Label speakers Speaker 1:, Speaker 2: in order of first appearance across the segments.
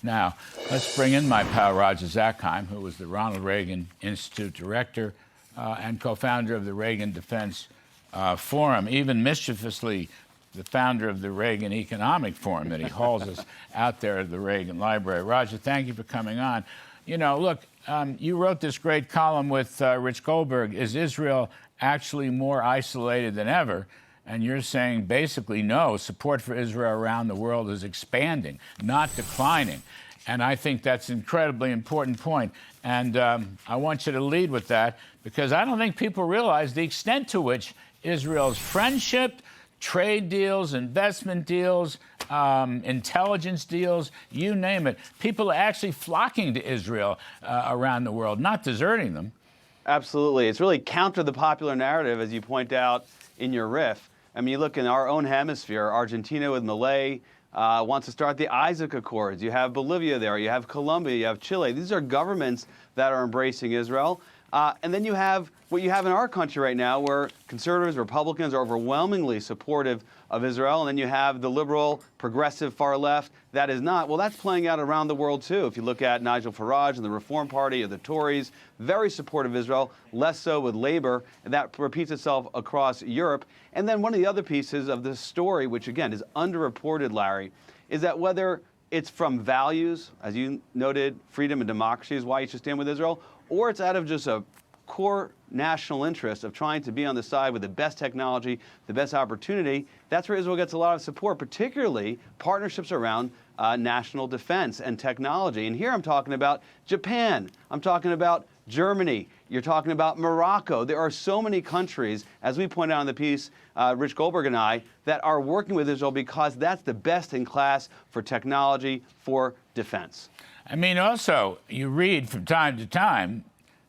Speaker 1: Now, let's bring in my pal Roger Zakheim, who was the Ronald Reagan Institute director and co-founder of the Reagan Defense Forum, even mischievously the founder of the Reagan Economic Forum that he hauls us out there at the Reagan Library. Roger, thank you for coming on. You know, look, you wrote this great column with Rich Goldberg, Is Israel Actually More Isolated Than Ever? And you're saying basically, no, support for Israel around the world is expanding, not declining. And I think that's an incredibly important point. And I want you to lead with that, because I don't think people realize the extent to which Israel's friendship, trade deals, investment deals, intelligence deals, you name it. People are actually flocking to Israel around the world, not deserting them.
Speaker 2: Absolutely. It's really counter the popular narrative, as you point out in your riff. I mean, you look in our own hemisphere, Argentina with Milei wants to start the Isaac Accords. You have Bolivia there. You have Colombia. You have Chile. These are governments that are embracing Israel. And then you have what you have in our country right now, where conservatives, Republicans are overwhelmingly supportive of Israel. And then you have the liberal, progressive far left that is not. Well, that's playing out around the world, too. If you look at Nigel Farage and the Reform Party or the Tories, very supportive of Israel, less so with Labour. And that repeats itself across Europe. And then one of the other pieces of this story, which, again, is underreported, Larry, is that whether it's from values, as you noted, freedom and democracy is why you should stand with Israel, or it's out of just a core national interest of trying to be on the side with the best technology, the best opportunity, that's where Israel gets a lot of support, particularly partnerships around national defense and technology. And here I'm talking about Japan. I'm talking about Germany. You're talking about Morocco. There are so many countries, as we point out in the piece, Rich Goldberg and I, that are working with Israel because that's the best in class for technology, for defense.
Speaker 1: I mean, also, you read from time to time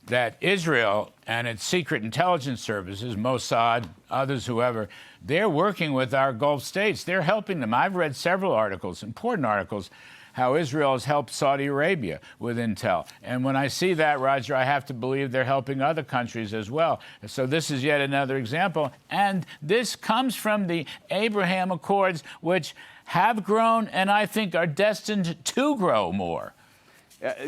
Speaker 1: that Israel and its secret intelligence services, Mossad, others, whoever, they're working with our Gulf states. They're helping them. I've read several articles, important articles, how Israel has helped Saudi Arabia with intel. And when I see that, Roger, I have to believe they're helping other countries as well. So this is yet another example. And this comes from the Abraham Accords, which have grown and I think are destined to grow more.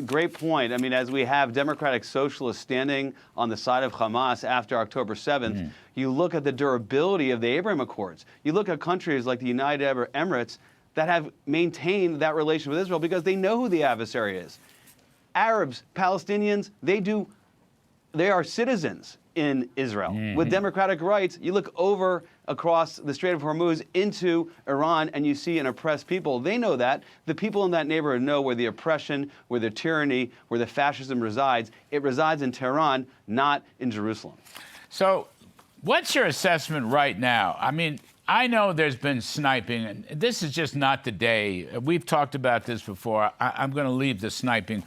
Speaker 2: Great point. I mean, as we have democratic socialists standing on the side of Hamas after October 7th, you look at the durability of the Abraham Accords. You look at countries like the United Arab Emirates that have maintained that relation with Israel because they know who the adversary is. Arabs, Palestinians, they are citizens in Israel with democratic rights. You look over across the Strait of Hormuz into Iran and you see an oppressed people. They know that. The people in that neighborhood know where the oppression, where the tyranny, where the fascism resides. It resides in Tehran, not in Jerusalem.
Speaker 1: So what's your assessment right now? I mean, I know there's been sniping, and this is just not the day. We've talked about this before. I'm going to leave the sniping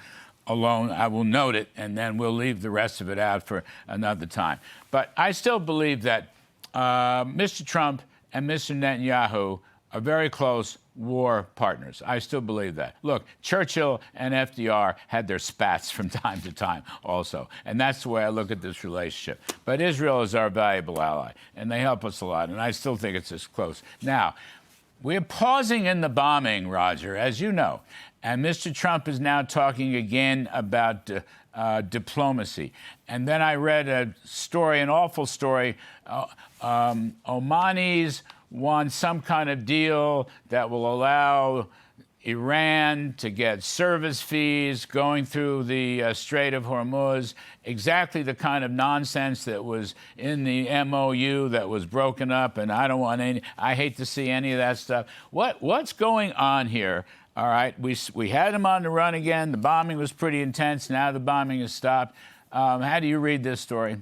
Speaker 1: alone. I will note it, and then we'll leave the rest of it out for another time. But I still believe that Mr. Trump and Mr. Netanyahu are very close war partners. I still believe that. Look, Churchill and FDR had their spats from time to time also, and that's the way I look at this relationship. But Israel is our valuable ally, and they help us a lot, and I still think it's as close. Now, we're pausing in the bombing, Roger, as you know, and Mr. Trump is now talking again about diplomacy. And then I read a story, an awful story. Omanis want some kind of deal that will allow Iran to get service fees going through the Strait of Hormuz, exactly the kind of nonsense that was in the MOU that was broken up, and I hate to see any of that stuff. What's going on here? All right, we had them on the run again. The bombing was pretty intense. Now the bombing has stopped. How do you read this story?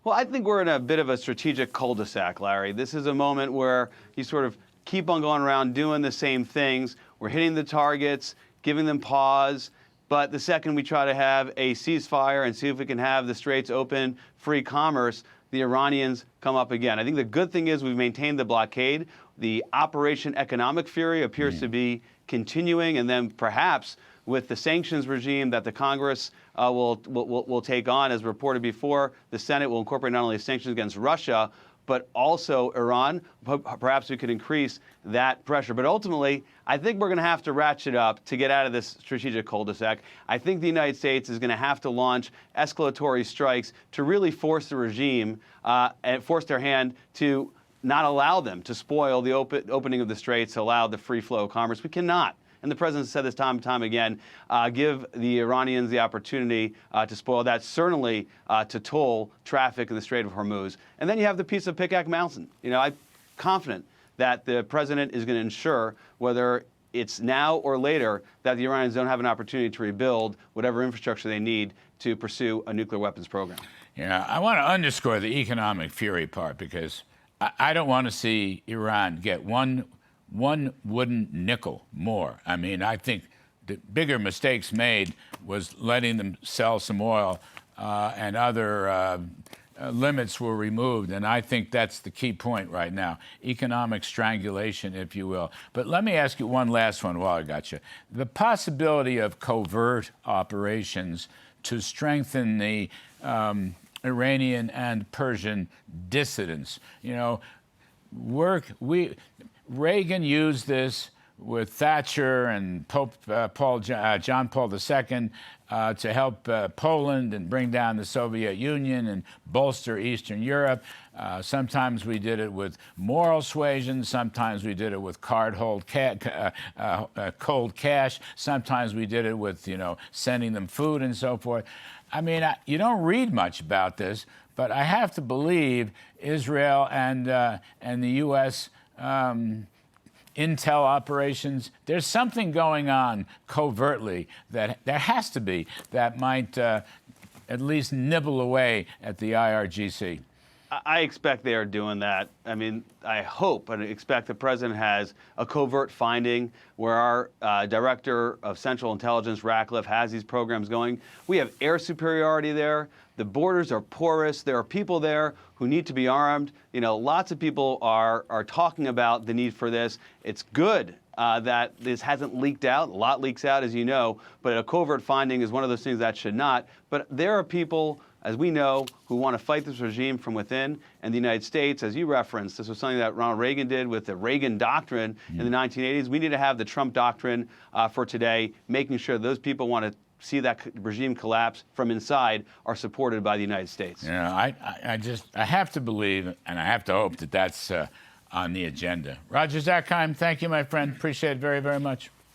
Speaker 2: Well, I think we're in a bit of a strategic cul-de-sac, Larry. This is a moment where you sort of keep on going around doing the same things. We're hitting the targets, giving them pause. But the second we try to have a ceasefire and see if we can have the straits open, free commerce, the Iranians come up again. I think the good thing is we've maintained the blockade. The Operation Economic Fury appears to be continuing, and then perhaps with the sanctions regime that the Congress will take on, as reported before, the Senate will incorporate not only sanctions against Russia, but also Iran. Perhaps we could increase that pressure. But ultimately, I think we're going to have to ratchet up to get out of this strategic cul-de-sac. I think the United States is going to have to launch escalatory strikes to really force the regime and force their hand to not allow them to spoil the opening of the straits, to allow the free flow of commerce. We cannot. And the president said this time and time again, give the Iranians the opportunity to spoil that, certainly to toll traffic in the Strait of Hormuz. And then you have the piece of Pickac Mountain. You know, I'm confident that the president is going to ensure, whether it's now or later, that the Iranians don't have an opportunity to rebuild whatever infrastructure they need to pursue a nuclear weapons program.
Speaker 1: Yeah, I want to underscore the economic fury part, because I don't want to see Iran get one wooden nickel more. I mean, I think the bigger mistakes made was letting them sell some oil, and other limits were removed. And I think that's the key point right now, economic strangulation, if you will. But let me ask you one last one while I got you. The possibility of covert operations to strengthen the Iranian and Persian dissidents. You know, Reagan used this with Thatcher and Pope John Paul II to help Poland and bring down the Soviet Union and bolster Eastern Europe. Sometimes we did it with moral suasion. Sometimes we did it with cold cash. Sometimes we did it with, you know, sending them food and so forth. I mean, you don't read much about this, but I have to believe Israel and the U.S. Intel operations, there's something going on covertly that there has to be that might at least nibble away at the IRGC.
Speaker 2: I expect they are doing that. I mean, I hope and expect the president has a covert finding where our director of Central Intelligence, Ratcliffe, has these programs going. We have air superiority there. The borders are porous. There are people there who need to be armed. You know, lots of people are talking about the need for this. It's good that this hasn't leaked out. A lot leaks out, as you know, but a covert finding is one of those things that should not. But there are people, as we know, who want to fight this regime from within. And the United States, as you referenced, this was something that Ronald Reagan did with the Reagan Doctrine in the 1980s. We need to have the Trump Doctrine for today, making sure those people want to see that regime collapse from inside are supported by the United States.
Speaker 1: Yeah, I have to believe, and I have to hope that that's on the agenda. Roger Zakheim, thank you, my friend. Appreciate it very, very much.